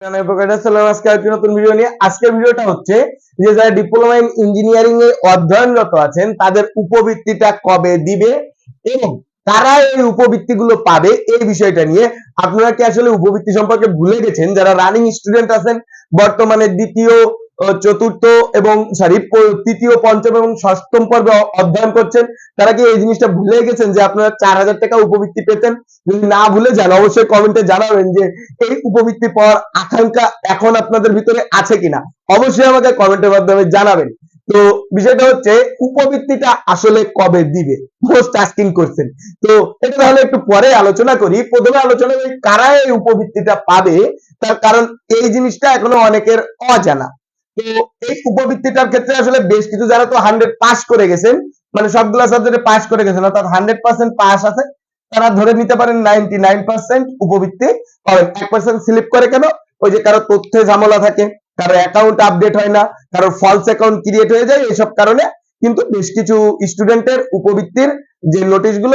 নতুন ভিডিও নিয়ে আজকের ভিডিওটা হচ্ছে যে যারা ডিপ্লোমা ইন ইঞ্জিনিয়ারিং এ অধ্যয়নরত আছেন তাদের উপবৃত্তিটা কবে দিবে এবং কারা এই উপবৃত্তিগুলো পাবে এই বিষয়টা নিয়ে। আপনারা কি আসলে উপবৃত্তি সম্পর্কে ভুলে গেছেন? যারা রানিং স্টুডেন্ট আছেন বর্তমানে দ্বিতীয় চতুর্থ এবং তৃতীয় পঞ্চম এবং ষষ্ঠম পর্বে অধ্যয়ন করছেন, তারা কি এই জিনিসটা ভুলে গেছেন যে আপনারা 4000 টাকা উপবৃত্তি পেতেন? যদি না ভুলে যান অবশ্যই কমেন্টে জানাবেন যে এই উপবৃত্তি পাওয়ার আকাঙ্ক্ষা এখন আপনাদের ভিতরে আছে কিনা, অবশ্যই আমাকে কমেন্টের মাধ্যমে জানাবেন। তো বিষয়টা হচ্ছে উপবৃত্তিটা আসলে কবে দিবে, মোস্ট আস্কিং কোশ্চেন। তো এটা তাহলে একটু পরে আলোচনা করি। প্রথমে আলোচনা করি কারা এই উপবৃত্তিটা পাবে, তার কারণ এই জিনিসটা এখনো অনেকের অজানা। তো এই উপবৃত্তিটার ক্ষেত্রে আসলে বেশ কিছু যারা তো 100 পাস করে গেছেন, মানে সবগুলা সাবজেক্টে পাস করে গেছেন, অর্থাৎ 100% পাস আছে, তারা ধরে নিতে পারেন 99% উপবৃত্তি পাবেন। 1% স্লিপ করে কেন? ওই যে কারো তথ্যে ঝামেলা থাকে, কারো অ্যাকাউন্ট আপডেট হয় না, কারো ফলস অ্যাকাউন্ট ক্রিয়েট হয়ে যায়, এইসব কারণে কিন্তু বেশ কিছু স্টুডেন্টের উপবৃত্তির যে নোটিশগুলো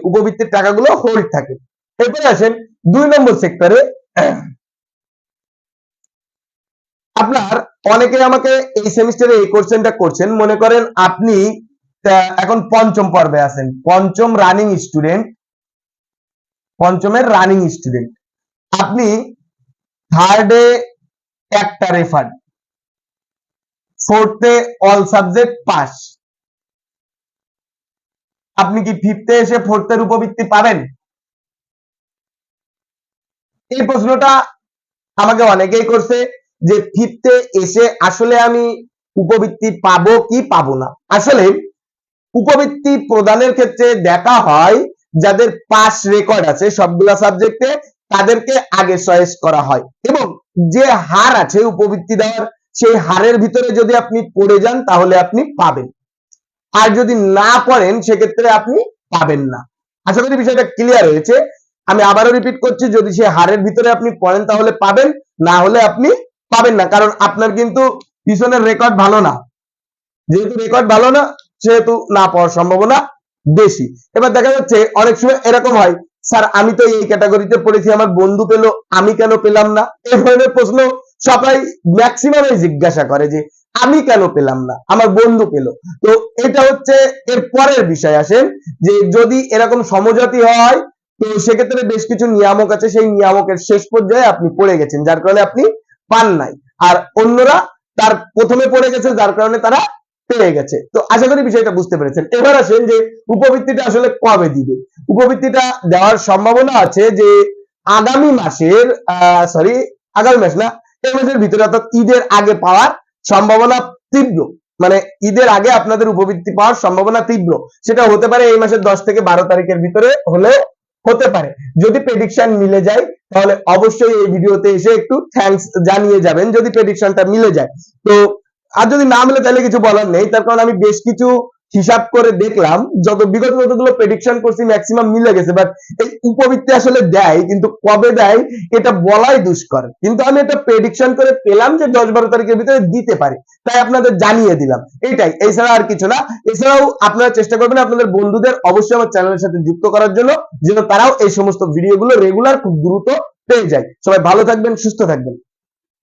উপবৃত্তির টাকাগুলো হোল্ড থাকে। এরপরে আসেন 2 নম্বর সেক্টরে। আপনার অনেকে আমাকে এই সেমিস্টারে এই কোশ্চেনটা করছেন, মনে করেন আপনি এখন পঞ্চম পর্বে আছেন, পঞ্চমের রানিং স্টুডেন্ট, আপনি থার্ডে একটা রেফার, ফোর্থে অল সাবজেক্ট পাস, আপনি কি ফিফথে এসে ফোর্থের উপবৃত্তি পাবেন? এই প্রশ্নটা আমাকে অনেকেই করছে যে ফিফথে এসে আসলে আমি উপবৃত্তি পাবো কি পাবো না। আসলে উপবৃত্তি প্রদানের ক্ষেত্রে দেখা হয় যাদের পাস রেকর্ড আছে সবগুলা সাবজেক্টে, তাদেরকে আগে চয়েস করা হয় এবং যে হার আছে উপবৃত্তি দেওয়ার, সেই হারের ভিতরে যদি আপনি পড়ে যান তাহলে আপনি পাবেন, আর যদি না পড়েন সেক্ষেত্রে আপনি পাবেন না। আশা করি বিষয়টা ক্লিয়ার হয়েছে। আমি আবারও রিপিট করছি, যদি সে হারের ভিতরে আপনি পড়েন তাহলে পাবেন, না হলে আপনি পাবেন না, কারণ আপনার কিন্তু পিছনের রেকর্ড ভালো না। যেহেতু রেকর্ড ভালো না সেহেতু না পাওয়ার সম্ভাবনা বেশি। এবার দেখা যাচ্ছে অনেক সময় এরকম হয়, স্যার আমি তো এই ক্যাটাগরিতে পড়েছি, আমার বন্ধু পেলো, আমি কেন পেলাম না? এই ধরনের প্রশ্ন সবাই ম্যাক্সিমামই জিজ্ঞাসা করে যে আমি কেন পেলাম না, আমার বন্ধু পেলো। তো এটা হচ্ছে এর পরের বিষয়। আসেন যে যদি এরকম সমঝোতি হয় তো সেক্ষেত্রে বেশ কিছু নিয়ামক আছে, সেই নিয়ামকের শেষ পর্যায়ে আপনি পড়ে গেছেন যার কারণে আপনি পান নাই, আর অন্যরা তার প্রথমে পড়ে গেছে যার কারণে তারা পেয়ে গেছে। তো আশা করি বিষয়টা বুঝতে পেরেছেন। এবার আসেন যে উপবৃত্তিটা আসলে কবে দিবে। উপবৃত্তিটা দেওয়ার সম্ভাবনা আছে যে আগামী মাসের আগামী মাস না, এই মাসের ভিতরে, অর্থাৎ ঈদের আগে পাওয়ার সম্ভাবনা তীব্র। মানে ঈদের আগে আপনাদের উপবৃত্তি পাওয়ার সম্ভাবনা তীব্র। সেটা হতে পারে এই মাসের 10 থেকে 12 তারিখের ভিতরে হলে হতে পারে। যদি প্রেডিকশন মিলে যায় তাহলে অবশ্যই এই ভিডিওতে এসে একটু থ্যাঙ্কস জানিয়ে যাবেন যদি প্রেডিকশনটা মিলে যায়। তো আর যদি না মিলে তাহলে কিছু বলার নেই, তার কারণ আমি বেশ কিছু হিসাব করে দেখলাম, বিগত যতগুলো প্রেডিকশন করছি ম্যাক্সিমাম মিলে গেছে। বাট এই উপবৃত্তি আসলে দেয়, কিন্তু কবে দেয় এটা বলাই দুষ্কর। কিন্তু আমি একটা প্রেডিকশন করে পেলাম যে 10-12 তারিখের ভিতরে দিতে পারে, তাই আপনাদের জানিয়ে দিলাম, এইটাই, এছাড়া আর কিছু না। এছাড়াও আপনারা চেষ্টা করবেন আপনাদের বন্ধুদের অবশ্যই আমার চ্যানেলের সাথে যুক্ত করার জন্য, যেন তারাও এই সমস্ত ভিডিওগুলো রেগুলার খুব দ্রুত পেয়ে যায়। সবাই ভালো থাকবেন, সুস্থ থাকবেন।